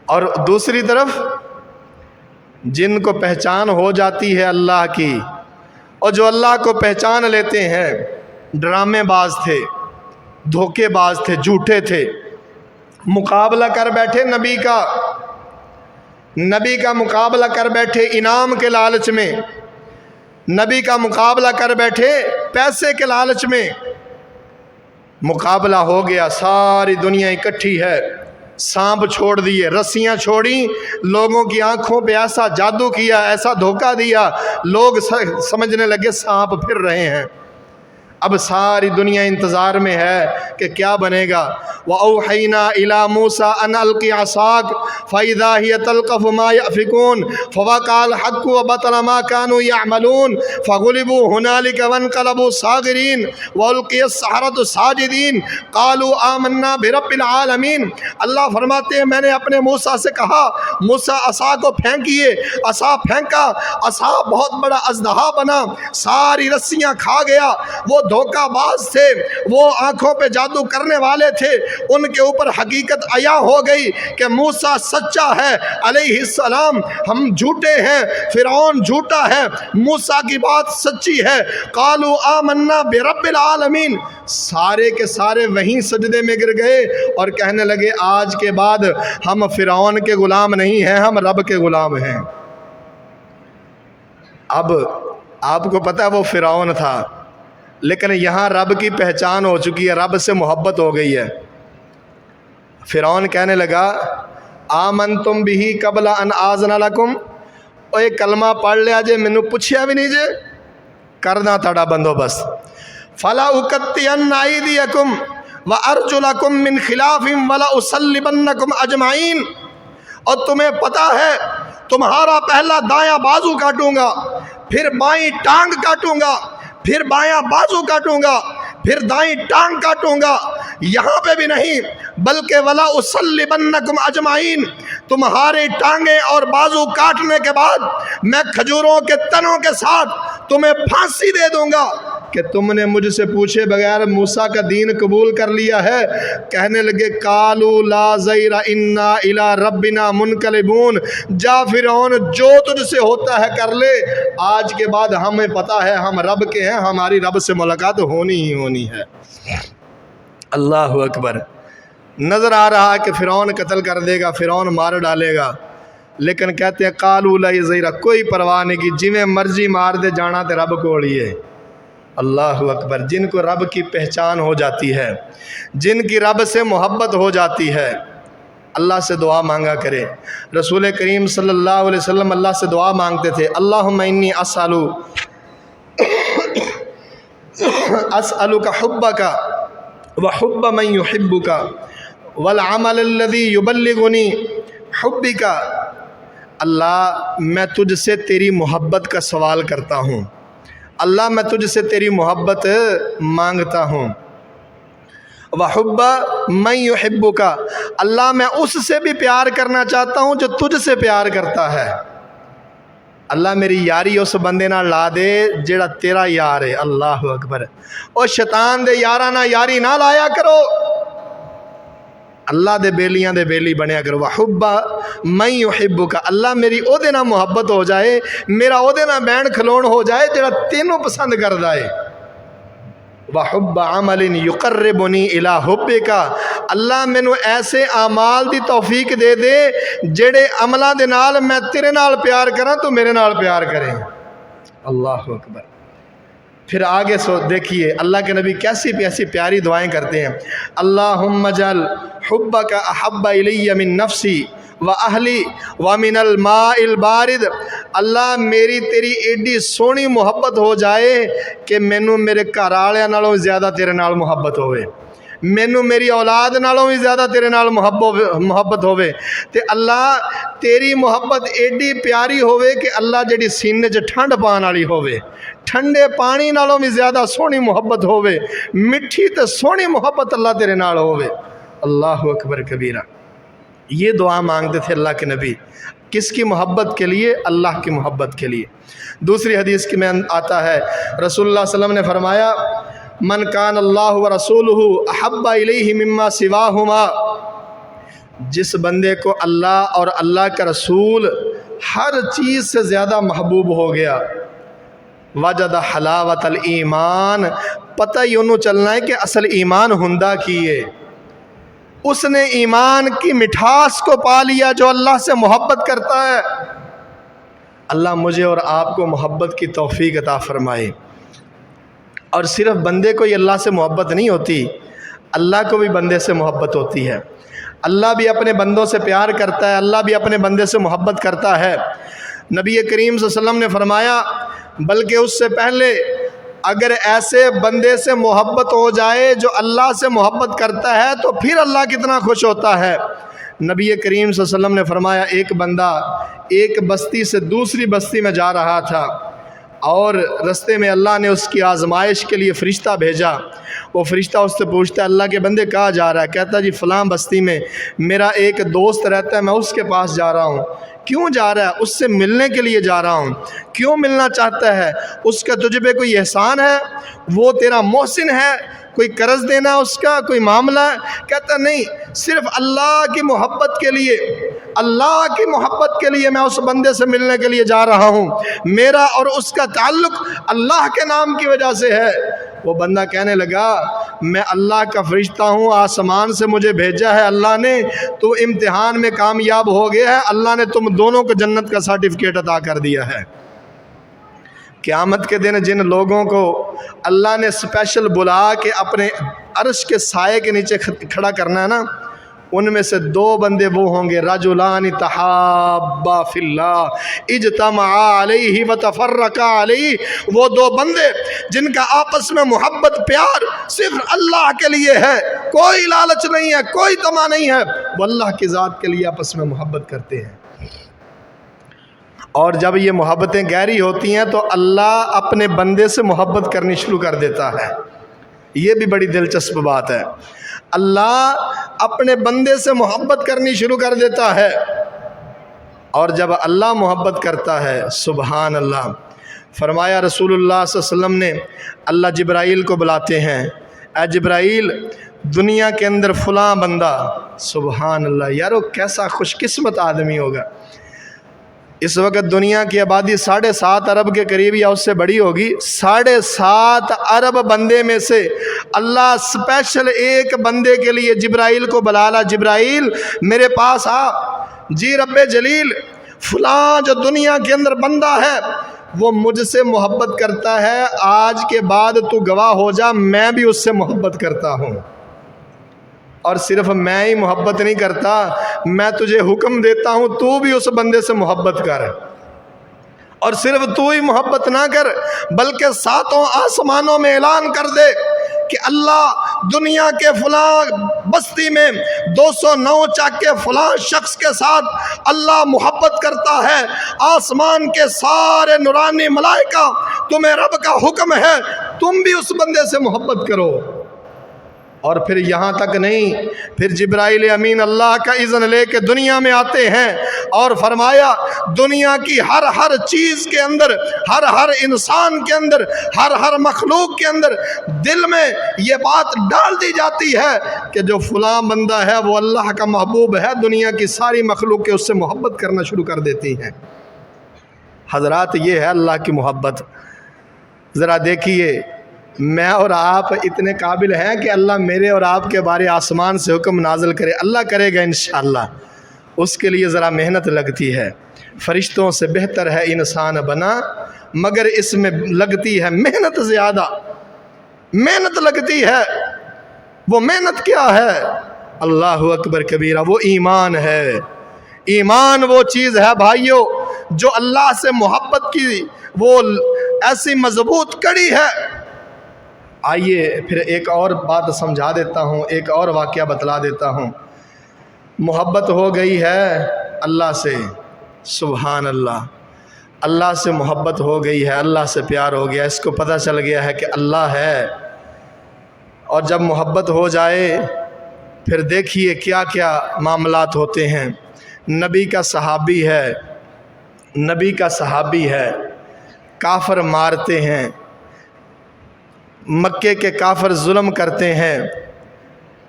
اور دوسری طرف جن کو پہچان ہو جاتی ہے اللہ کی، اور جو اللہ کو پہچان لیتے ہیں، ڈرامے باز تھے، دھوکے باز تھے، جھوٹے تھے، مقابلہ کر بیٹھے نبی کا مقابلہ کر بیٹھے انعام کے لالچ میں، نبی کا مقابلہ کر بیٹھے پیسے کے لالچ میں، مقابلہ ہو گیا، ساری دنیا اکٹھی ہے، سانپ چھوڑ دیے، رسیاں چھوڑی، لوگوں کی آنکھوں پہ ایسا جادو کیا، ایسا دھوکہ دیا، لوگ سمجھنے لگے سانپ پھر رہے ہیں۔ اب ساری دنیا انتظار میں ہے کہ کیا بنے گا۔ وَأَوْحَيْنَا إِلَى مُوسَىٰ أَنْ أَلْقِ عَصَاكَ فَإِذَا هِيَ تَلْقَفُ مَا يَأْفِكُونَ فَوَقَعَ الْحَقُّ وَبَطَلَ مَا كَانُوا يَعْمَلُونَ فَغُلِبُوا هُنَالِكَ وَانقَلَبُوا صَاغِرِينَ وَأُلْقِيَ السَّحَرَةُ سَاجِدِينَ قَالُوا آمَنَّا بِرَبِّ الْعَالَمِينَ۔ اللہ فرماتے ہیں میں نے اپنے موسیٰ سے کہا، موسیٰ عصا کو پھینکیے، عصا پھینکا، عصا بہت بڑا اژدہا بنا، ساری رسیاں کھا گیا۔ وہ دھوکہ باز تھے، وہ آنکھوں پہ جادو کرنے والے تھے، ان کے اوپر حقیقت عیاں ہو گئی کہ موسیٰ سچا ہے علیہ السلام، ہم جھوٹے ہیں، فرعون جھوٹا ہے، موسیٰ کی بات سچی ہے۔ قالوا آمنا برب العالمین، سارے کے سارے وہیں سجدے میں گر گئے اور کہنے لگے آج کے بعد ہم فرعون کے غلام نہیں ہیں، ہم رب کے غلام ہیں۔ اب آپ کو پتہ وہ فرعون تھا، لیکن یہاں رب کی پہچان ہو چکی ہے، رب سے محبت ہو گئی ہے۔ فرعون کہنے لگا آمنتم بہ قبل ان آذن لکم، او یہ کلمہ پڑھ لیا جے، مینوں پوچھیا بھی نہیں جے، کرنا تڑا بندوبست۔ فلا اقطعن ایدیکم وارجلکم من خلاف ولا اصلبنکم اجمعین، اور تمہیں پتہ ہے تمہارا پہلا دایاں بازو کاٹوں گا، پھر بائیں ٹانگ کاٹوں گا، پھر بایاں بازو کاٹوں گا، پھر دائیں ٹانگ کاٹوں گا۔ یہاں پہ بھی نہیں بلکہ ولا اصلبنکم اجمعین، تمہارے ٹانگیں اور بازو کاٹنے کے بعد میں کھجوروں کے تنوں کے ساتھ تمہیں پھانسی دے دوں گا کہ تم نے مجھ سے پوچھے بغیر موسیٰ کا دین قبول کر لیا ہے۔ کہنے لگے قالوا لا ضیر انا الی ربنا منقلبون، جا فرعون جو تجھ سے ہوتا ہے کر لے، آج کے بعد ہمیں پتہ ہے ہم رب کے ہیں، ہماری رب سے ملاقات ہونی ہی ہونی ہے۔ اللہ اکبر۔ نظر آ رہا ہے کہ فرعون قتل کر دے گا، فرعون مار ڈالے گا، لیکن کہتے ہیں قالوا لا ضیر، کوئی پرواہ نہیں کی، جویں مرضی مار دے، جانا تے رب کوڑیے۔ اللہ اکبر۔ جن کو رب کی پہچان ہو جاتی ہے، جن کی رب سے محبت ہو جاتی ہے، اللہ سے دعا مانگا کرے۔ رسول کریم صلی اللہ علیہ وسلم اللہ سے دعا مانگتے تھے، اللہم انی اسألک حبک وحب من یحبک والعمل الذی یبلغنی حبک۔ اللہ میں تجھ سے تیری محبت کا سوال کرتا ہوں، اللہ میں تجھ سے تیری محبت مانگتا ہوں، وحب من یحبک، اللہ میں اس سے بھی پیار کرنا چاہتا ہوں جو تجھ سے پیار کرتا ہے۔ اللہ میری یاری اس بندے نال لا دے جڑا تیرا یار ہے۔ اللہ اکبر۔ او شیطان دے یاراں نال یاری نہ لایا کرو، اللہ دے بیلیاں دے بیلی بنیا کرو۔ وحب من یحبک، اللہ میری او دے نال محبت ہو جائے، میرا او دے نال بین کھلون ہو جائے جڑا تینوں پسند کردا ہے۔ وحب عمل یقربنی الی حبک، اللہ مینوں ایسے اعمال دی توفیق دے دے جڑے عملاں دے نال میں تیرے نال پیار کراں تو میرے نال پیار کریں۔ اللہ اکبر۔ پھر آگے سو دیکھیے اللہ کے نبی کیسی پیسی پیاری دعائیں کرتے ہیں۔ اللہم اجعل حبک احب الی من نفسی و اہلی و من الماء البارد، اللہ میری تیری ایڈی سونی محبت ہو جائے کہ مینوں میرے گھر والےاں نالوں زیادہ تیرے نال محبت ہوئے، مینوں میری اولاد نالوں بھی زیادہ تیرے نال محبت ہوئے، تے اللہ تیری محبت ایڈی پیاری ہوئے کہ اللہ جڑی سینے چ ٹھنڈ پان والی ہوئے، ٹھنڈے پانی نالوں بھی زیادہ سونی محبت ہوئے، مٹھی تے سونی محبت اللہ تیرے نال ہوئے۔ اللہ اکبر کبیرہ۔ یہ دعا مانگتے تھے اللہ کے نبی، کس کی محبت کے لیے؟ اللہ کی محبت کے لیے۔ دوسری حدیث میں آتا ہے رسول اللہ صلی اللہ علیہ وسلم نے فرمایا من کان اللہ ورسولہ احب الیہ مما سواہما، جس بندے کو اللہ اور اللہ کا رسول ہر چیز سے زیادہ محبوب ہو گیا، وجد حلاوت الایمان، پتہ ہی انہوں چلنا ہے کہ اصل ایمان ہندہ کیے، اس نے ایمان کی مٹھاس کو پا لیا جو اللہ سے محبت کرتا ہے۔ اللہ مجھے اور آپ کو محبت کی توفیق عطا فرمائے۔ اور صرف بندے کو ہی اللہ سے محبت نہیں ہوتی، اللہ کو بھی بندے سے محبت ہوتی ہے۔ اللہ بھی اپنے بندوں سے پیار کرتا ہے، اللہ بھی اپنے بندے سے محبت کرتا ہے۔ نبی کریم صلی اللہ علیہ وسلم نے فرمایا بلکہ اس سے پہلے اگر ایسے بندے سے محبت ہو جائے جو اللہ سے محبت کرتا ہے تو پھر اللہ کتنا خوش ہوتا ہے۔ نبی کریم صلی اللہ علیہ وسلم نے فرمایا ایک بندہ ایک بستی سے دوسری بستی میں جا رہا تھا اور رستے میں اللہ نے اس کی آزمائش کے لیے فرشتہ بھیجا۔ وہ فرشتہ اس سے پوچھتا ہے اللہ کے بندے کہاں جا رہا ہے؟ کہتا جی فلاں بستی میں میرا ایک دوست رہتا ہے، میں اس کے پاس جا رہا ہوں۔ کیوں جا رہا ہے؟ اس سے ملنے کے لیے جا رہا ہوں۔ کیوں ملنا چاہتا ہے؟ اس کا تجھ پہ کوئی احسان ہے؟ وہ تیرا محسن ہے؟ کوئی قرض دینا اس کا کوئی معاملہ ہے؟ کہتا نہیں، صرف اللہ کی محبت کے لیے، اللہ کی محبت کے لیے میں اس بندے سے ملنے کے لیے جا رہا ہوں، میرا اور اس کا تعلق اللہ کے نام کی وجہ سے ہے۔ وہ بندہ کہنے لگا میں اللہ کا فرشتہ ہوں، آسمان سے مجھے بھیجا ہے اللہ نے، تو امتحان میں کامیاب ہو گیا ہے، اللہ نے تم دونوں کو جنت کا سرٹیفکیٹ عطا کر دیا ہے۔ قیامت کے دن جن لوگوں کو اللہ نے اسپیشل بلا کے اپنے عرش کے سائے کے نیچے کھڑا کرنا ہے نا، ان میں سے دو بندے وہ ہوں گے رجلان تحابا فی اللہ اجتمعا علیہ وتفرقا علیہ، وہ دو بندے جن کا آپس میں محبت پیار صرف اللہ کے لیے ہے، کوئی لالچ نہیں ہے، کوئی طمع نہیں ہے، وہ اللہ کی ذات کے لیے آپس میں محبت کرتے ہیں۔ اور جب یہ محبتیں گہری ہوتی ہیں تو اللہ اپنے بندے سے محبت کرنی شروع کر دیتا ہے۔ یہ بھی بڑی دلچسپ بات ہے، اللہ اپنے بندے سے محبت کرنی شروع کر دیتا ہے۔ اور جب اللہ محبت کرتا ہے سبحان اللہ، فرمایا رسول اللہ صلی اللہ علیہ وسلم نے اللہ جبرائیل کو بلاتے ہیں، اے جبرائیل دنیا کے اندر فلاں بندہ، سبحان اللہ، یارو کیسا خوش قسمت آدمی ہوگا۔ اس وقت دنیا کی آبادی 7.5 ارب کے قریب یا اس سے بڑی ہوگی، 7.5 ارب بندے میں سے اللہ اسپیشل ایک بندے کے لیے جبرائیل کو بلالا، جبرائیل میرے پاس آ، جی رب جلیل فلاں جو دنیا کے اندر بندہ ہے وہ مجھ سے محبت کرتا ہے، آج کے بعد تو گواہ ہو جا میں بھی اس سے محبت کرتا ہوں، اور صرف میں ہی محبت نہیں کرتا، میں تجھے حکم دیتا ہوں تو بھی اس بندے سے محبت کر، اور صرف تو ہی محبت نہ کر بلکہ 7 آسمانوں میں اعلان کر دے کہ اللہ دنیا کے فلاں بستی میں 209 چاک کے فلاں شخص کے ساتھ اللہ محبت کرتا ہے، آسمان کے سارے نورانی ملائکہ تمہیں رب کا حکم ہے تم بھی اس بندے سے محبت کرو۔ اور پھر یہاں تک نہیں، پھر جبرائیل امین اللہ کا اذن لے کے دنیا میں آتے ہیں اور فرمایا دنیا کی ہر چیز کے اندر، ہر انسان کے اندر، ہر مخلوق کے اندر دل میں یہ بات ڈال دی جاتی ہے کہ جو فلاں بندہ ہے وہ اللہ کا محبوب ہے، دنیا کی ساری مخلوق کے اس سے محبت کرنا شروع کر دیتی ہیں۔ حضرات یہ ہے اللہ کی محبت۔ ذرا دیکھیے میں اور آپ اتنے قابل ہیں کہ اللہ میرے اور آپ کے بارے آسمان سے حکم نازل کرے، اللہ کرے گا انشاءاللہ، اس کے لیے ذرا محنت لگتی ہے۔ فرشتوں سے بہتر ہے انسان بنا، مگر اس میں لگتی ہے محنت، زیادہ محنت لگتی ہے۔ وہ محنت کیا ہے؟ اللہ اکبر کبیرہ، وہ ایمان ہے۔ ایمان وہ چیز ہے بھائیو جو اللہ سے محبت کی وہ ایسی مضبوط کڑی ہے۔ آئیے پھر ایک اور بات سمجھا دیتا ہوں، ایک اور واقعہ بتلا دیتا ہوں۔ محبت ہو گئی ہے اللہ سے، سبحان اللہ، اللہ سے محبت ہو گئی ہے، اللہ سے پیار ہو گیا، اس کو پتہ چل گیا ہے کہ اللہ ہے۔ اور جب محبت ہو جائے پھر دیکھیے کیا کیا معاملات ہوتے ہیں۔ نبی کا صحابی ہے، کافر مارتے ہیں، مکے کے کافر ظلم کرتے ہیں،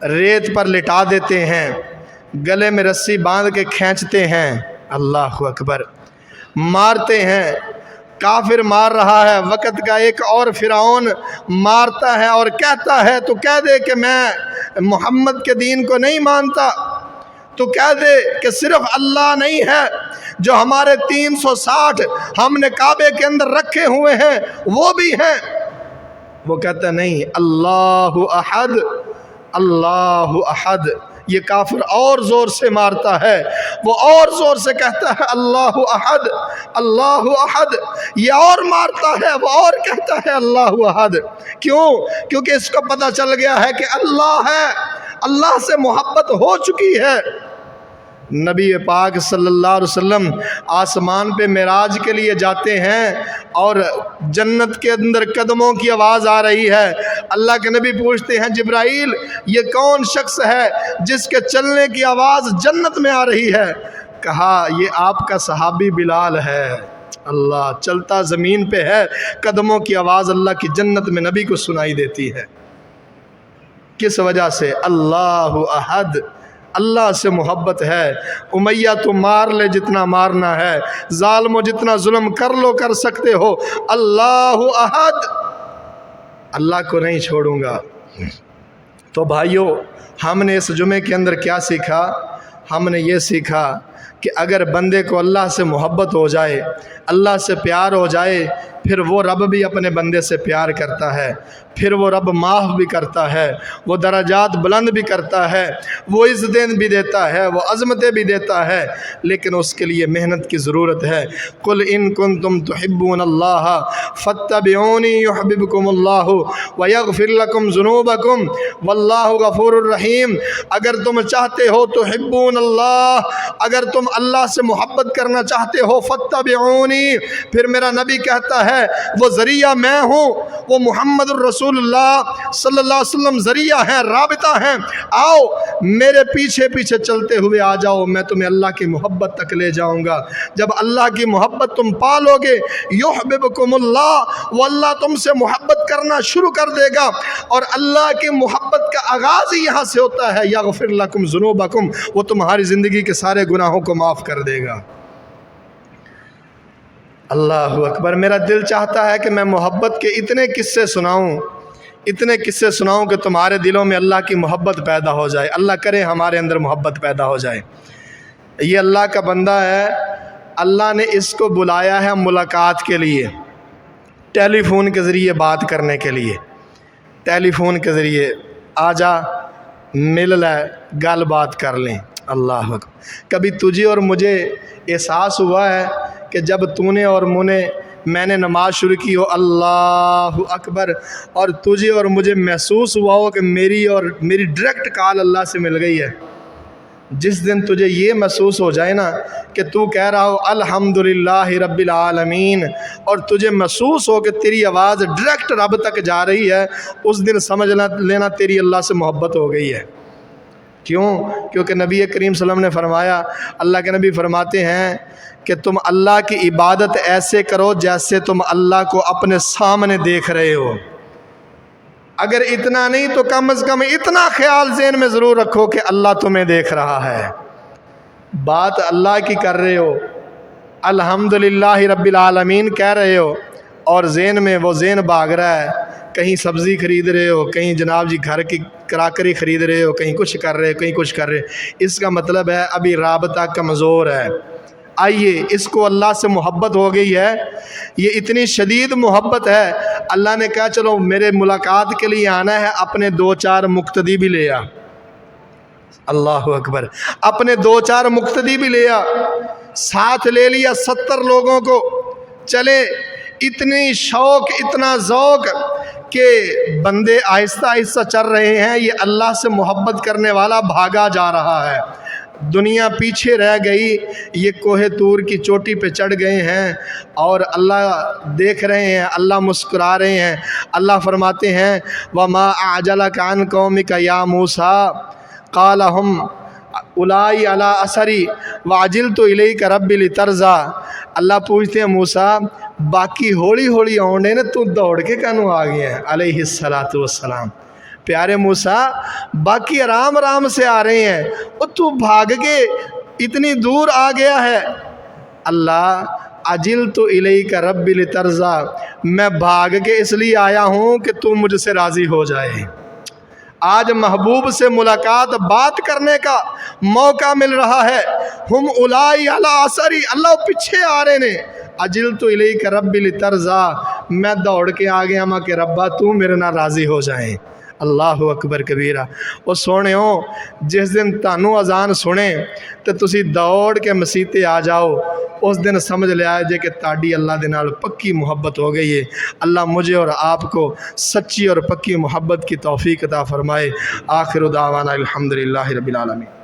ریت پر لٹا دیتے ہیں، گلے میں رسی باندھ کے کھینچتے ہیں، اللہ اکبر، مارتے ہیں۔ کافر مار رہا ہے، وقت کا ایک اور فرعون مارتا ہے اور کہتا ہے تو کہہ دے کہ میں محمد کے دین کو نہیں مانتا، تو کہہ دے کہ صرف اللہ نہیں ہے جو ہمارے 360 ہم نے کعبے کے اندر رکھے ہوئے ہیں وہ بھی ہیں۔ وہ کہتا نہیں، اللہ احد، اللہ احد۔ یہ کافر اور زور سے مارتا ہے، وہ اور زور سے کہتا ہے اللہ احد، اللہ احد۔ یہ اور مارتا ہے، وہ اور کہتا ہے اللہ احد۔ کیوں؟ کیونکہ اس کو پتہ چل گیا ہے کہ اللہ ہے، اللہ سے محبت ہو چکی ہے۔ نبی پاک صلی اللہ علیہ وسلم آسمان پہ معراج کے لیے جاتے ہیں اور جنت کے اندر قدموں کی آواز آ رہی ہے۔ اللہ کے نبی پوچھتے ہیں جبرائیل یہ کون شخص ہے جس کے چلنے کی آواز جنت میں آ رہی ہے؟ کہا یہ آپ کا صحابی بلال ہے۔ اللہ، چلتا زمین پہ ہے، قدموں کی آواز اللہ کی جنت میں نبی کو سنائی دیتی ہے۔ کس وجہ سے؟ اللہ احد، اللہ سے محبت ہے۔ امیہ تو مار لے جتنا مارنا ہے، ظالموں جتنا ظلم کر لو کر سکتے ہو، اللہ احد، اللہ کو نہیں چھوڑوں گا۔ تو بھائیو ہم نے اس جمعے کے اندر کیا سیکھا؟ ہم نے یہ سیکھا کہ اگر بندے کو اللہ سے محبت ہو جائے، اللہ سے پیار ہو جائے، پھر وہ رب بھی اپنے بندے سے پیار کرتا ہے، پھر وہ رب معاف بھی کرتا ہے، وہ درجات بلند بھی کرتا ہے، وہ عزتیں بھی دیتا ہے، وہ عظمتیں بھی دیتا ہے، لیکن اس کے لیے محنت کی ضرورت ہے۔ قل ان کنتم تحبون اللہ فاتبعونی یحببکم اللہ ویغفر لکم ذنوبکم واللہ غفور الرحیم۔ اگر تم چاہتے ہو تحبون اللہ، اگر تم اللہ سے محبت کرنا چاہتے ہو، فاتبعونی، پھر میرا نبی کہتا ہے وہ ذریعہ میں ہوں، وہ محمد الرسول اللہ صلی اللہ علیہ وسلم ذریعہ ہیں، رابطہ ہیں، آؤ میرے پیچھے پیچھے چلتے ہوئے آ جاؤ، میں تمہیں اللہ کی محبت تک لے جاؤں گا۔ جب اللہ کی محبت تم پالو گے، یحببکم اللہ، وہ اللہ تم سے محبت کرنا شروع کر دے گا، اور اللہ کی محبت کا آغاز ہی یہاں سے ہوتا ہے، یغفر لکم ذنوبکم، وہ تمہاری زندگی کے سارے گناہوں کو معاف کر دے گا۔ اللہ اکبر۔ میرا دل چاہتا ہے کہ میں محبت کے اتنے قصے سناؤں کہ تمہارے دلوں میں اللہ کی محبت پیدا ہو جائے۔ اللہ کرے ہمارے اندر محبت پیدا ہو جائے۔ یہ اللہ کا بندہ ہے، اللہ نے اس کو بلایا ہے ملاقات کے لیے، ٹیلی فون کے ذریعے بات کرنے کے لیے، ٹیلی فون کے ذریعے آ جا، مل لے، گل بات کر لیں۔ اللہ اکبر۔ کبھی تجھے اور مجھے احساس ہوا ہے کہ جب تو نے اور میں نے نماز شروع کی ہو اللہ اکبر، اور تجھے اور مجھے محسوس ہوا ہو کہ میری ڈائریکٹ کال اللہ سے مل گئی ہے؟ جس دن تجھے یہ محسوس ہو جائے نا کہ تو کہہ رہا ہو الحمدللہ رب العالمین، اور تجھے محسوس ہو کہ تیری آواز ڈائریکٹ رب تک جا رہی ہے، اس دن سمجھ لینا تیری اللہ سے محبت ہو گئی ہے۔ کیوں؟ کیونکہ نبی کریم صلی اللہ علیہ وسلم نے فرمایا، اللہ کے نبی فرماتے ہیں کہ تم اللہ کی عبادت ایسے کرو جیسے تم اللہ کو اپنے سامنے دیکھ رہے ہو۔ اگر اتنا نہیں تو کم از کم اتنا خیال ذہن میں ضرور رکھو کہ اللہ تمہیں دیکھ رہا ہے، بات اللہ کی کر رہے ہو، الحمدللہ رب العالمین کہہ رہے ہو، اور ذہن میں وہ ذہن بھاگ رہا ہے، کہیں سبزی خرید رہے ہو، کہیں جناب جی گھر کی کراکری خرید رہے ہو، کہیں کچھ کر رہے ہو، کہیں کچھ کر رہے ہو، اس کا مطلب ہے ابھی رابطہ کمزور ہے۔ آئیے، اس کو اللہ سے محبت ہو گئی ہے، یہ اتنی شدید محبت ہے، اللہ نے کہا چلو میرے ملاقات کے لیے آنا ہے، اپنے 2-4 مقتدی بھی لے آ۔ اللہ اکبر، اپنے 2-4 مقتدی بھی لے آ، ساتھ لے لیا 70 لوگوں کو، چلے، اتنی شوق اتنا ذوق کہ بندے آہستہ آہستہ چل رہے ہیں، یہ اللہ سے محبت کرنے والا بھاگا جا رہا ہے، دنیا پیچھے رہ گئی، یہ کوہ طور کی چوٹی پہ چڑھ گئے ہیں، اور اللہ دیکھ رہے ہیں، اللہ مسکرا رہے ہیں۔ اللہ فرماتے ہیں وَمَا أَعْجَلَكَ عَنْ قَوْمِكَ يَا مُوسَىٰ قَالَ هُمْ أُولَٰئِ عَلَىٰ أَثَرِي وَعَجِلْتُ إِلَيْكَ رَبِّ لِتَرْضَىٰ۔ اللہ پوچھتے ہیں موسیٰ باقی ہولی ہولی آؤنڈے نے تو دوڑ کے کانوں آ گئے ہیں علیہ السلام۔ پیارے موسیٰ باقی آرام آرام سے آ رہے ہیں، اور تو بھاگ کے اتنی دور آ گیا ہے۔ اللہ عجلت الیک رب لترضیٰ، میں بھاگ کے اس لیے آیا ہوں کہ تو مجھ سے راضی ہو جائے۔ آج محبوب سے ملاقات بات کرنے کا موقع مل رہا ہے، ہم اولائی علی اثری، اللہ پیچھے آ رہے نے، عجلت الیک رب لترضیٰ، میں دوڑ کے آ گیا ماں کہ ربا تو میرے نہ راضی ہو جائیں۔ اللہ اکبر کبیرہ۔ وہ سونے ہو جس دن تانوں اذان سنے تو تسی دوڑ کے مسیتے آ جاؤ، اس دن سمجھ لیا جے کہ تاڑی اللہ دے نال پکی محبت ہو گئی ہے۔ اللہ مجھے اور آپ کو سچی اور پکی محبت کی توفیق عطا فرمائے۔ آخر دعوانا الحمدللہ رب العالمین۔